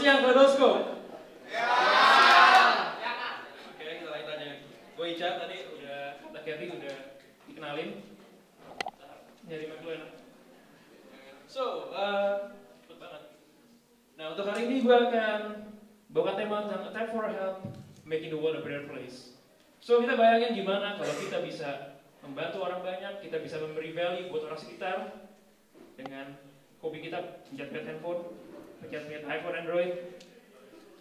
siang, Kledoskop. Ya. Oke, kita lanjut aja. Gue Ica tadi udah, Kak Kerry udah dikenalin. Nyari mic lu enak. So, cepet banget. Nah, untuk hari ini gue akan bawa tema tentang A Time for Help, Making the World a Better Place. So, kita bayangin gimana kalau kita bisa membantu orang banyak, kita bisa memberi value buat orang sekitar dengan hobi kita pencet handphone, pencet iPhone, Android.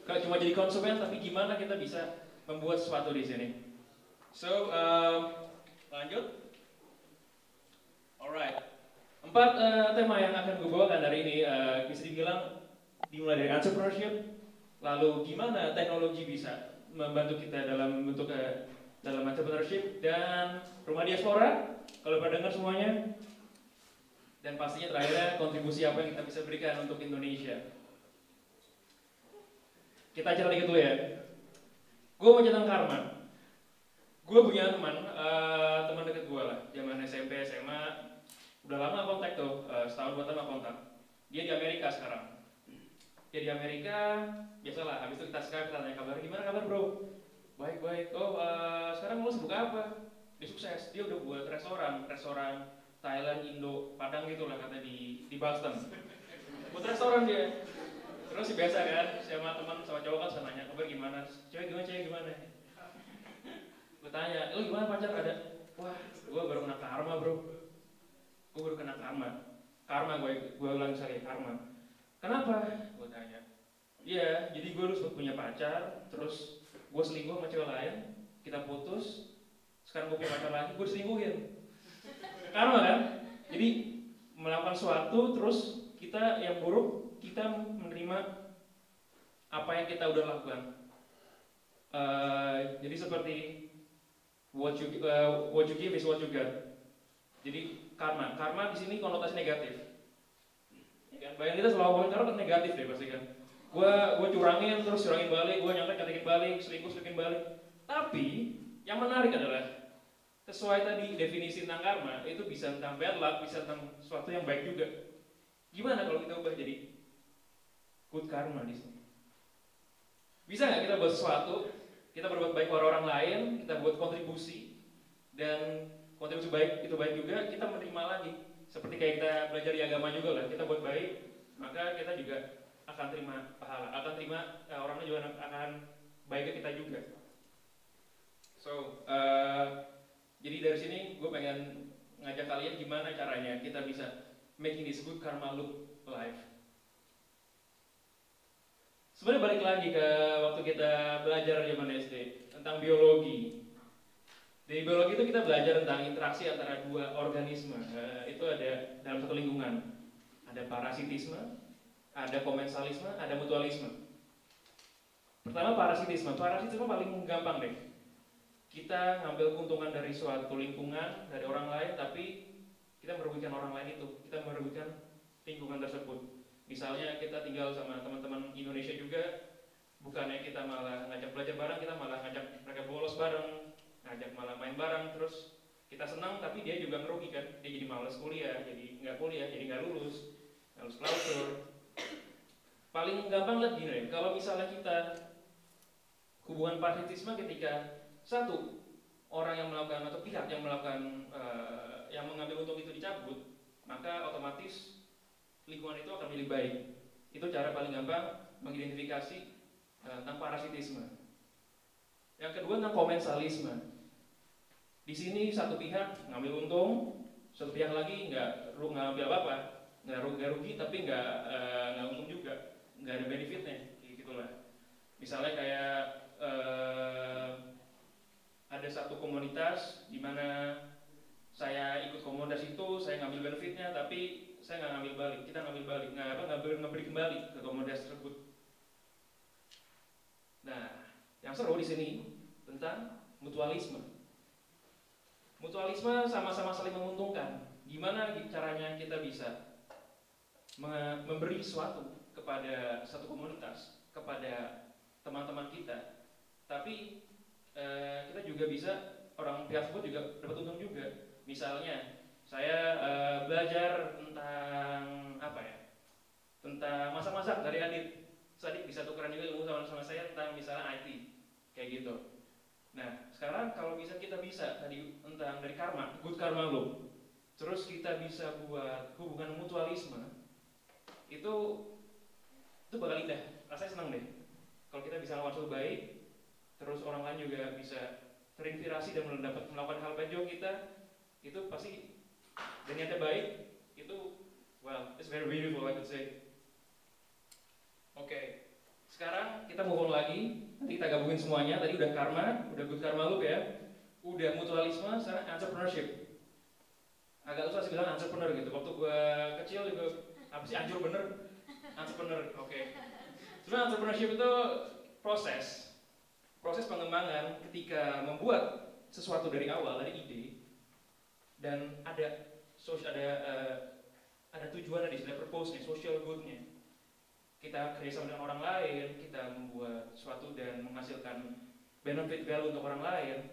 Kalau cuma jadi konsumen, tapi gimana kita bisa membuat sesuatu di sini. So, lanjut. Alright. 4 tema yang akan gue bawakan hari ini bisa dibilang dimulai dari entrepreneurship, lalu gimana teknologi bisa membantu kita dalam bentuk dalam entrepreneurship, dan rumah diaspora, kalau pernah dengar semuanya, dan pastinya terakhirnya kontribusi apa yang kita bisa berikan untuk Indonesia. Kita cerita dikit dulu ya. Gue mau cerita karma. Gue punya teman deket gue lah, zaman SMP, SMA. Udah lama kontak tuh, setahun 2 tahun kontak. Dia di Amerika sekarang. Dia di Amerika, biasalah. Habis itu kita Skype, kita tanya kabar, gimana kabar bro? Baik. Oh, sekarang lo sibuk apa? Dia sukses. Dia udah buat restoran Thailand, Indo, Padang gitu lah katanya di Boston. Buat restoran dia. Terus biasa kan, sama teman sama cowok kan saya nanya kabar gimana? Cewek gimana? Gue tanya, lo gimana pacar ada? Wah, gue baru kena karma bro. Gue baru kena karma gue ulang sekali karma. Kenapa? Gue tanya. Iya, jadi gue dulu punya pacar, terus gue selingkuh sama cewek lain, kita putus, sekarang gue punya pacar lagi, gue diselingkuhin. Karma kan? Jadi melakukan sesuatu, terus kita yang buruk, kita menerima apa yang kita udah lakukan. Jadi seperti what you give is what you get. Jadi karma di sini konotasi negatif. Ya kan? Bayangin kita selalu ngomongin karma negatif deh pasti kan. Gue curangin terus curangin balik, gue nyontek balik, selingkuhin balik. Tapi yang menarik adalah sesuai tadi definisi tentang karma itu bisa tentang bad luck, bisa tentang sesuatu yang baik juga. Gimana kalau kita ubah jadi good karma di sini? Bisa nggak kita buat sesuatu, kita berbuat baik kepada orang lain, kita buat kontribusi, dan kontribusi baik itu baik juga, kita menerima lagi. Seperti kayak kita belajar di agama juga lah, kita buat baik, maka kita juga akan terima pahala, akan terima orangnya juga akan baik ke kita juga. So, jadi dari sini gue pengen ngajak kalian gimana caranya kita bisa making this good karma loop life. Sebenarnya balik lagi ke waktu kita belajar zaman SD tentang biologi. Di biologi itu kita belajar tentang interaksi antara 2 organisme. Itu ada dalam satu lingkungan. Ada parasitisme, ada komensalisme, ada mutualisme. Pertama parasitisme. Parasitisme paling gampang deh. Kita ngambil keuntungan dari suatu lingkungan, dari orang lain, tapi kita merugikan orang lain itu. Kita merugikan lingkungan tersebut. Misalnya kita tinggal sama teman-teman Indonesia juga, bukannya kita malah ngajak belajar bareng, kita malah ngajak mereka bolos bareng, ngajak malah main bareng, terus kita senang tapi dia juga merugikan. Dia jadi malas kuliah, jadi nggak kuliah, jadi nggak lulus klausul. Paling gampang lihat gini, kalau misalnya kita hubungan parasitisme ketika satu orang yang melakukan atau pihak yang melakukan yang mengambil untung itu dicabut, maka otomatis lingkungan itu akan menjadi baik. Itu cara paling gampang mengidentifikasi tentang parasitisme. Yang kedua tentang komensalisme. Di sini satu pihak ngambil untung, satu pihak lagi nggak ngambil apa-apa, nggak rugi tapi nggak untung juga, nggak ada benefitnya, gitulah. Misalnya kayak ada satu komunitas di mana saya ikut komunitas itu, saya ngambil benefitnya, tapi saya nggak ngambil balik, kita ngambil balik, nggak beri kembali ke komunitas tersebut. Nah, yang seru di sini tentang mutualisme. Mutualisme sama-sama saling menguntungkan. Gimana caranya kita bisa memberi sesuatu kepada satu komunitas, kepada teman-teman kita, tapi kita juga bisa orang pihak tersebut juga dapat untung juga. Misalnya saya belajar tentang apa ya, tentang masak-masak dari Adit. tadi bisa tukeran juga ilmu sama saya tentang misalnya IT kayak gitu. Nah sekarang kalau bisa kita bisa tadi tentang dari karma, good karma loop, terus kita bisa buat hubungan mutualisme, itu bakal indah. Rasanya senang deh kalau kita bisa melakukan sesuatu baik, terus orang lain juga bisa terinspirasi dan melakukan hal baik juga kita, itu pasti dan niatnya baik, itu well, it's very beautiful I could say. Oke, sekarang kita move on lagi. Nanti kita gabungin semuanya. Tadi udah karma, udah good karma loop ya, udah mutualisme, sekarang entrepreneurship. Agak susah sih bilang entrepreneur gitu. Waktu gue kecil juga apa sih anjur bener entrepreneur. Oke. Sebenarnya entrepreneurship itu proses pengembangan ketika membuat sesuatu dari awal, dari ide, dan ada tujuan, ada purpose-nya, social good-nya. Kita kerjasama dengan orang lain, kita membuat sesuatu dan menghasilkan benefit value untuk orang lain,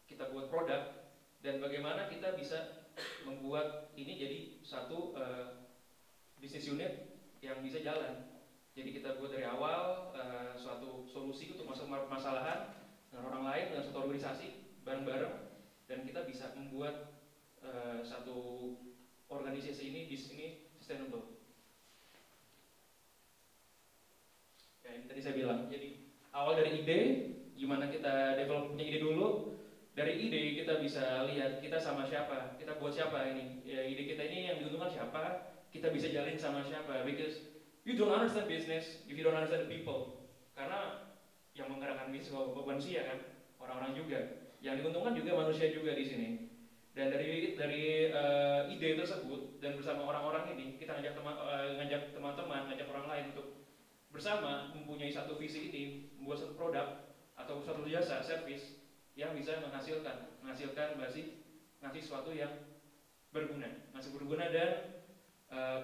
kita buat produk, dan bagaimana kita bisa membuat ini jadi satu bisnis unit yang bisa jalan. Jadi kita buat dari awal suatu solusi untuk masalahan dengan orang lain, dengan suatu organisasi bareng-bareng, dan kita bisa membuat satu organisasi ini, bisnis ini sustainable. Ya, ini tadi saya bilang, jadi awal dari ide, gimana kita develop punya ide dulu. Dari ide kita bisa lihat kita sama siapa, kita buat siapa ini, ya, ide kita ini yang diuntungkan siapa, kita bisa jalin sama siapa. Because you don't understand business if you don't understand the people. Karena yang menggerakkan bisnis manusia kan, orang-orang juga. Yang diuntungkan juga manusia juga di sini. Dan dari ide tersebut dan bersama orang-orang ini kita ngajak teman-teman, ngajak orang lain untuk bersama mempunyai satu visi ini, membuat satu produk atau satu jasa, service yang bisa menghasilkan ngasih sesuatu yang berguna, dan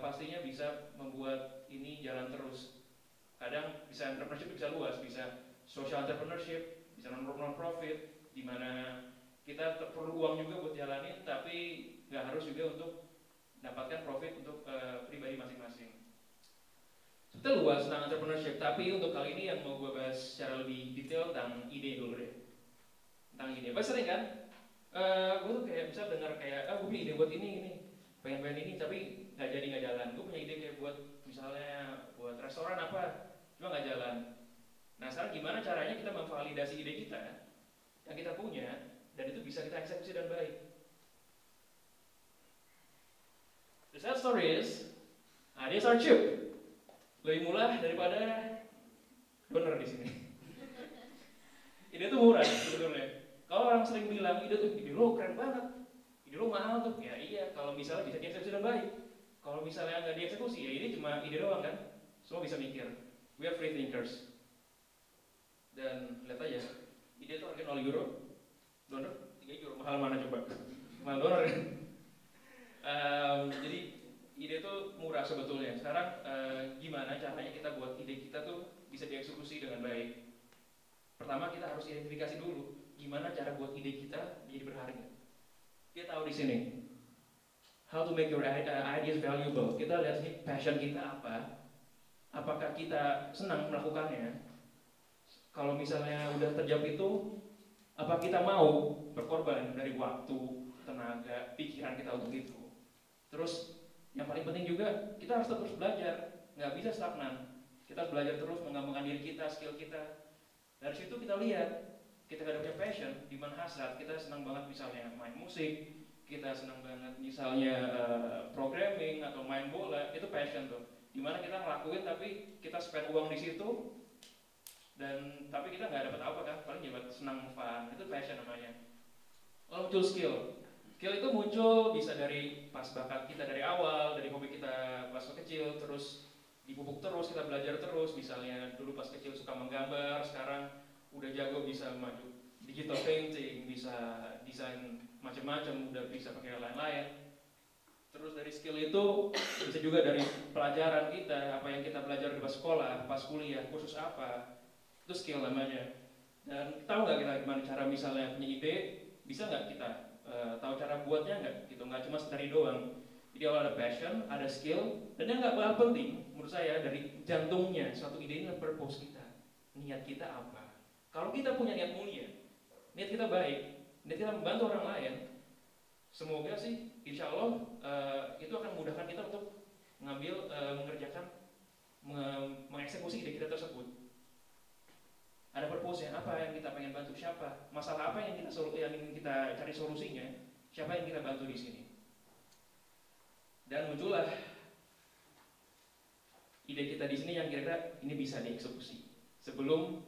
pastinya bisa membuat ini jalan terus. Kadang bisa entrepreneurship bisa luas, bisa social entrepreneurship, bisa non-profit, di mana kita perlu uang juga buat jalanin, tapi nggak harus juga untuk dapatkan profit untuk pribadi masing-masing. Kita luas tentang entrepreneurship, tapi untuk kali ini yang mau gue bahas secara lebih detail tentang ide dulu deh. Tentang ide, pasti sering kan? Gue tuh kayak bisa dengar kayak, gue punya ide buat ini, pengen ini, tapi nggak jalan. Gue punya ide kayak buat misalnya buat restoran apa, cuma nggak jalan. Nah sekarang gimana caranya kita memvalidasi ide kita yang kita punya, dan itu bisa kita eksekusi dan baik. The sad story is, ideas are cheap. Lebih murah daripada donor di sini. Ide itu murah sebetulnya. Kalau orang sering bilang ide lo keren banget, ide lo mahal tuh, ya iya kalau misalnya bisa dieksekusi dengan baik. Kalau misalnya nggak dieksekusi, ya ini cuma ide doang kan. Semua bisa mikir. We are free thinkers. Dan lihat aja, ide itu harganya 0 euro, donor 3 euro. Mahal mana coba? Mahal donor kan? Jadi ide itu murah sebetulnya. Sekarang gimana caranya kita buat ide kita tuh bisa dieksekusi dengan baik? Pertama kita harus identifikasi dulu gimana cara buat ide kita jadi berharga. Kita tahu di sini how to make your ideas valuable. Kita lihat sini passion kita apa. Apakah kita senang melakukannya? Kalau misalnya udah terjawab itu, apa kita mau berkorban dari waktu, tenaga, pikiran kita untuk itu? Terus yang paling penting juga, kita harus terus belajar, nggak bisa stagnan. Kita harus belajar terus mengembangkan diri kita, skill kita. Dari situ kita lihat, kita gak ada punya passion, di mana hasrat. Kita senang banget misalnya main musik, kita senang banget misalnya programming atau main bola, itu passion tuh. Dimana kita ngelakuin tapi kita spend uang di situ, dan tapi kita nggak dapat apa kan, paling buat senang fun, itu passion namanya. Lalu muncul skill. Skill itu muncul bisa dari pas bakat kita dari awal, dari hobi kita pas kecil, terus dipupuk terus, kita belajar terus. Misalnya dulu pas kecil suka menggambar, sekarang udah jago bisa maju digital painting, bisa desain macam-macam, udah bisa pakai lain-lain. Terus dari skill itu bisa juga dari pelajaran kita, apa yang kita belajar di pas sekolah, pas kuliah, kursus apa, itu skill namanya. Dan tahu nggak kita gimana cara misalnya punya ide, bisa nggak kita tahu cara buatnya nggak? Gitu, nggak cuma dari doang. Jadi kalau ada passion, ada skill, dan yang nggak kalah penting menurut saya dari jantungnya suatu ide ini adalah purpose kita, niat kita apa. Kalau kita punya niat mulia, niat kita baik, niat kita membantu orang lain, semoga sih insya Allah itu akan memudahkan kita untuk mengambil, mengerjakan, mengeksekusi ide kita tersebut. Ada purpose-nya, apa yang kita pengen bantu, siapa, masalah apa yang ingin kita cari solusinya, siapa yang kita bantu di sini. Dan muncullah ide kita di sini yang kira-kira ini bisa dieksekusi sebelum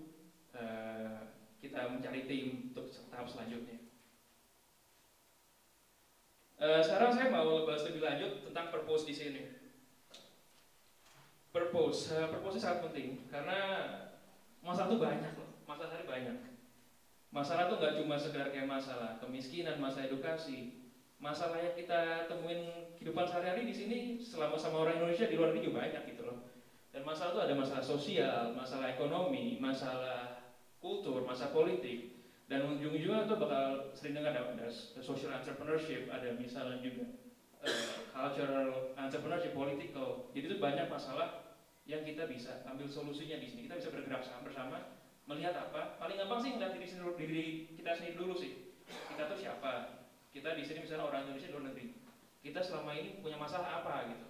kita mencari tim untuk tahap selanjutnya. Sekarang saya mau bahas lebih lanjut tentang purpose di sini. Purpose sangat penting karena masalah itu banyak loh, masalah hari banyak. Masalah itu nggak cuma sekedar kayak masalah kemiskinan, masalah edukasi, masalah yang kita temuin kehidupan sehari-hari di sini selama sama orang Indonesia di luar negeri juga banyak gitu loh. Dan masalah itu ada masalah sosial, masalah ekonomi, masalah kultur, masalah politik, dan ujung-ujungnya itu bakal sering dengar ada social entrepreneurship, ada misalnya juga cultural entrepreneurship, political. Jadi itu banyak masalah yang kita bisa ambil solusinya di sini. Kita bisa bergerak bersama, melihat apa. Paling gampang sih melihat diri kita sendiri dulu sih. Kita tuh siapa? Kita di sini misalnya orang Indonesia di luar negeri. Kita selama ini punya masalah apa gitu?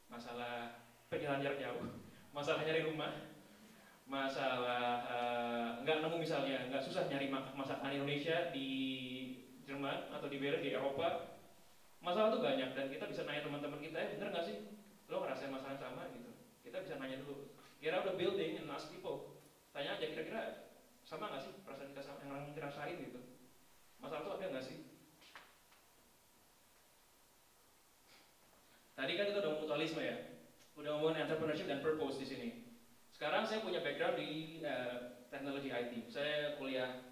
Masalah perjalanan jarak jauh, masalah nyari rumah, masalah nggak nemu misalnya, nggak susah nyari masakan Indonesia di Jerman atau di Belanda, di Eropa. Masalah tuh banyak dan kita bisa nanya teman-teman kita, bener nggak sih? Lo ngerasain masalah yang sama gitu? Kita bisa nanya dulu. Kira udah building and ask people. Tanya aja kira-kira sama nggak sih perasaan kita sama yang orang rasain gitu? Masalah tuh ada nggak sih? Tadi kan kita udah mutualisme ya, udah ngomongin entrepreneurship dan purpose di sini. Sekarang saya punya background di teknologi IT. Saya kuliah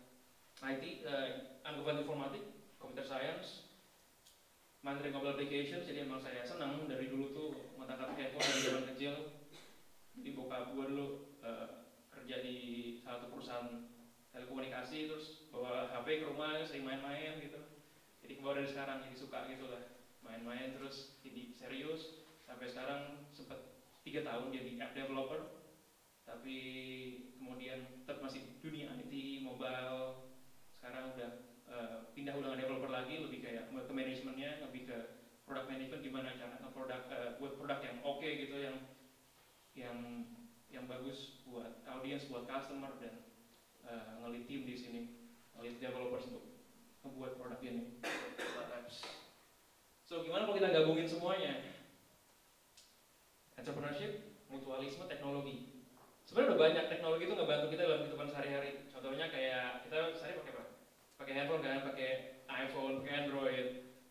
IT, anggapan informatik, computer science, mandiri mobile applications. Jadi emang saya senang dari dulu tuh ngangkat handphone dari zaman kecil. Jadi bokap gue dulu kerja di salah satu perusahaan telekomunikasi, terus bawa HP ke rumah, sering main-main gitu. Jadi kebawa dari sekarang jadi suka gitu lah, main-main terus jadi serius sampai sekarang sempat 3 tahun jadi app developer, tapi kemudian tetap masih dunia IT, mobile. Sekarang udah pindah udah developer lagi, lebih kayak ke manajemennya, lebih ke product management, gimana cara buat produk yang oke gitu, yang bagus buat audience, buat customer, dan ngelit tim di sini, ngelit developers untuk membuat produk ini, apps. So gimana kalau kita gabungin semuanya? Entrepreneurship, mutualisme, teknologi. Sebenarnya udah banyak teknologi itu ngebantu kita dalam kehidupan sehari-hari. Contohnya kayak kita sehari pakai apa? Pakai handphone kan, pakai iPhone, pakai Android.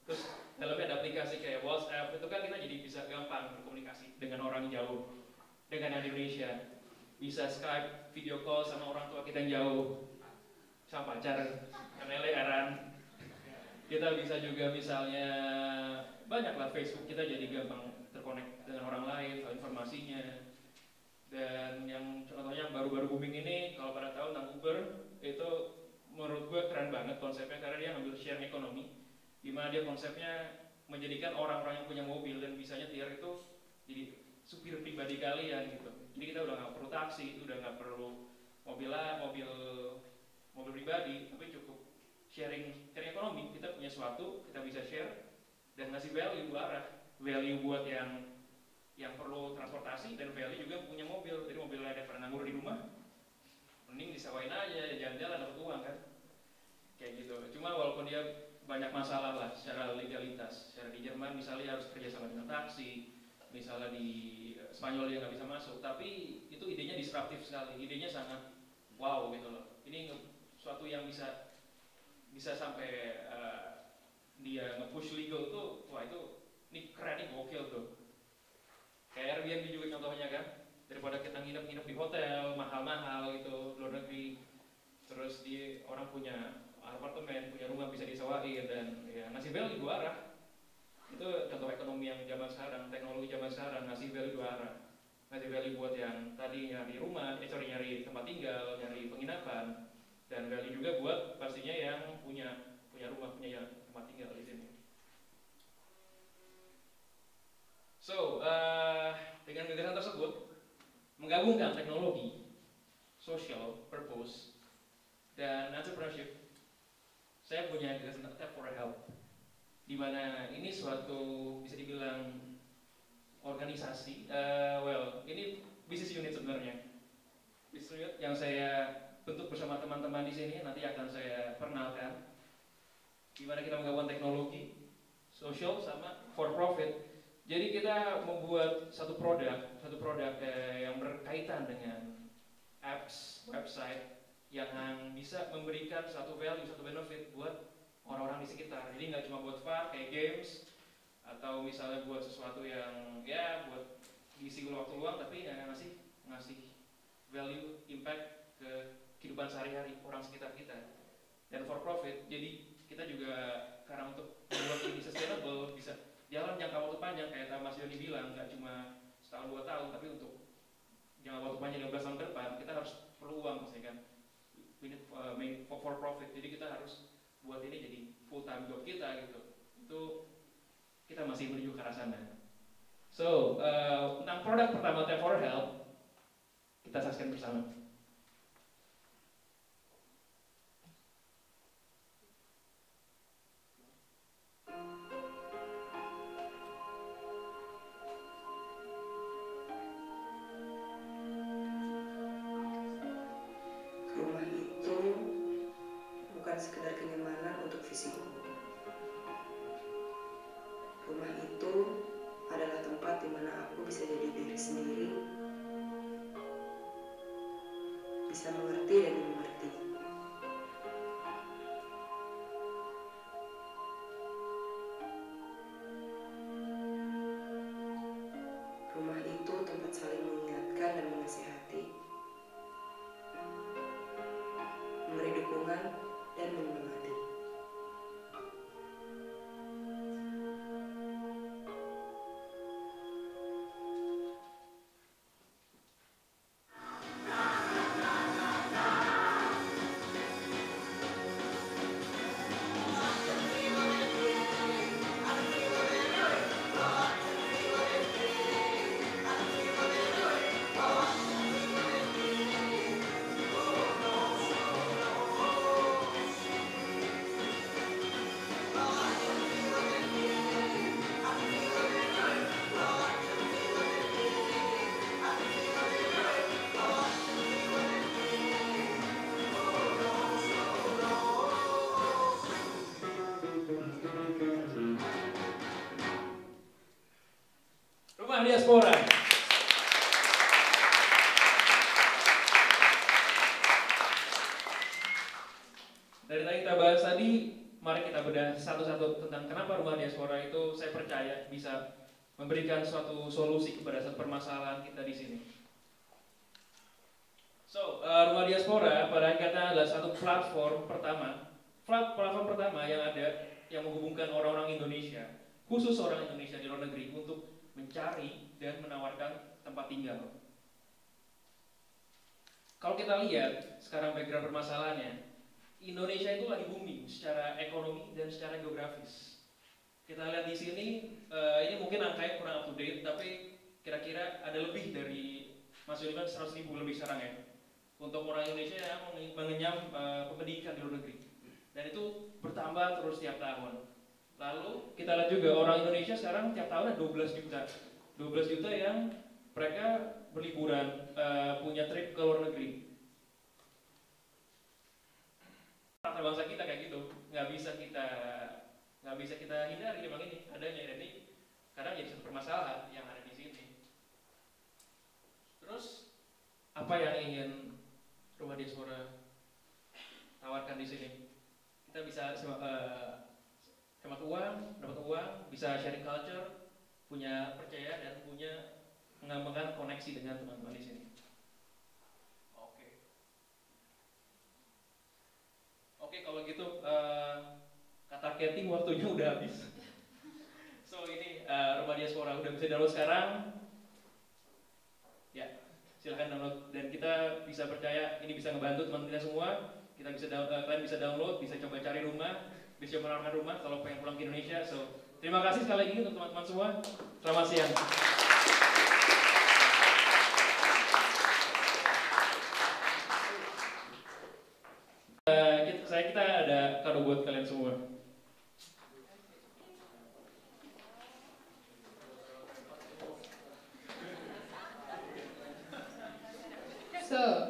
Terus dalamnya ada aplikasi kayak WhatsApp. Itu kan kita jadi bisa gampang berkomunikasi dengan orang jauh, dengan yang di Indonesia. Bisa Skype, video call sama orang tua kita yang jauh, sama pacar, LDR-an. Kita bisa juga misalnya banyak lah, Facebook kita jadi gampang terkonek dengan orang lain, tahu informasinya. Dan yang contohnya baru-baru booming ini, kalau pada tahu tentang Uber, itu menurut gue keren banget konsepnya karena dia ngambil sharing ekonomi, di mana dia konsepnya menjadikan orang-orang yang punya mobil dan bisa nyetir itu jadi supir pribadi kalian gitu. Jadi kita udah nggak perlu taksi, udah nggak perlu mobil pribadi, tapi cukup sharing ekonomi. Kita punya sesuatu, kita bisa share dan ngasih value buat yang perlu transportasi, dan value juga punya mobil. Jadi mobilnya ada pernah nganggur di rumah, mending disewain aja, jalan-jalan dapat uang kan, kayak gitu. Cuma walaupun dia banyak masalah lah secara legalitas, secara di Jerman misalnya harus kerja sama dengan taksi, misalnya di Spanyol dia nggak bisa masuk, tapi itu idenya disruptif sekali, idenya sangat wow gitu loh. Ini suatu yang bisa sampai dia nge-push legal tuh, wah itu ini keren, nih gokil tuh. Kayak Airbnb juga contohnya kan, daripada kita nginep di hotel mahal-mahal gitu luar negeri, terus orang punya apartemen, punya rumah bisa disewain dan ya ngasih value dua arah. Itu contoh ekonomi yang zaman sekarang, teknologi zaman sekarang, ngasih value dua arah. Ngasih value buat yang tadi nyari rumah, nyari tempat tinggal, nyari penginapan, dan value juga buat pastinya yang punya rumah, punya tempat tinggal di sini. Dengan gagasan tersebut, menggabungkan teknologi, social purpose, dan entrepreneurship, saya punya gagasan Tap for Help, di mana ini suatu bisa dibilang organisasi, ini bisnis unit sebenarnya, bisnis unit yang saya bentuk bersama teman-teman di sini, nanti akan saya perkenalkan, di mana kita menggabungkan teknologi, social sama for profit. Jadi kita membuat satu produk yang berkaitan dengan apps, website yang bisa memberikan satu value, satu benefit buat orang-orang di sekitar. Jadi nggak cuma buat fun kayak games atau misalnya buat sesuatu yang ya buat isi waktu luang, tapi ya ngasih value, impact ke kehidupan sehari-hari orang sekitar kita. Dan for profit, jadi kita juga karena untuk membuat ini sustainable bisa jalan jangka waktu panjang kayak Mas Yoni bilang, nggak cuma setahun 2 tahun, tapi untuk jangka waktu panjang 15 tahun ke depan kita harus perlu uang pasti kan. We need for profit, jadi kita harus buat ini jadi full time job kita gitu. Itu kita masih menuju ke arah sana. Tentang produk pertama Tap for Help, kita saksikan bersama. Rumah itu bukan sekedar kenyamanan untuk fisikku. Rumah itu adalah tempat di mana aku bisa jadi diri sendiri, bisa mengerti dan dimengerti. Rumah itu tempat saling mengingatkan dan menasihati, memberi dukungan dan menyemangati. Rumah Diaspora. Dari tadi kita bahas tadi, mari kita bedah satu-satu tentang kenapa Rumah Diaspora itu saya percaya bisa memberikan suatu solusi kepada satu permasalahan kita di sini. Rumah Diaspora pada hakikatnya adalah satu platform pertama yang ada yang menghubungkan orang-orang Indonesia, khusus orang Indonesia di luar negeri untuk mencari dan menawarkan tempat tinggal. Kalau kita lihat sekarang background permasalahannya, Indonesia itu lagi booming secara ekonomi dan secara geografis. Kita lihat di sini, ini mungkin angkanya kurang up to date, tapi kira-kira ada lebih dari Mas Yoni kan 100.000 lebih sekarang ya, untuk orang Indonesia yang mengenyam pendidikan di luar negeri. Dan itu bertambah terus tiap tahun. Lalu kita lihat juga orang Indonesia sekarang tiap tahun ada 12 juta yang mereka berliburan, punya trip ke luar negeri. Rata bangsa kita kayak gitu, nggak bisa kita hindari memang ini adanya, dan ini kadang jadi satu permasalahan yang ada di sini. Terus apa yang ingin Rumah Diaspora tawarkan di sini? Kita bisa hemat uang, dapat uang, bisa sharing culture, punya percaya dan punya mengembangkan koneksi dengan teman-teman di sini. Oke, kalau gitu kata Katie waktunya udah habis. Ini Rumah Diaspora udah bisa download sekarang. Ya, silahkan download dan kita bisa percaya ini bisa ngebantu teman kita semua. Kita bisa kalian bisa download, bisa coba cari rumah, bisa coba menawarkan rumah kalau pengen pulang ke Indonesia. Terima kasih sekali lagi untuk teman-teman semua. Selamat siang. Kita ada kado buat kalian semua. So,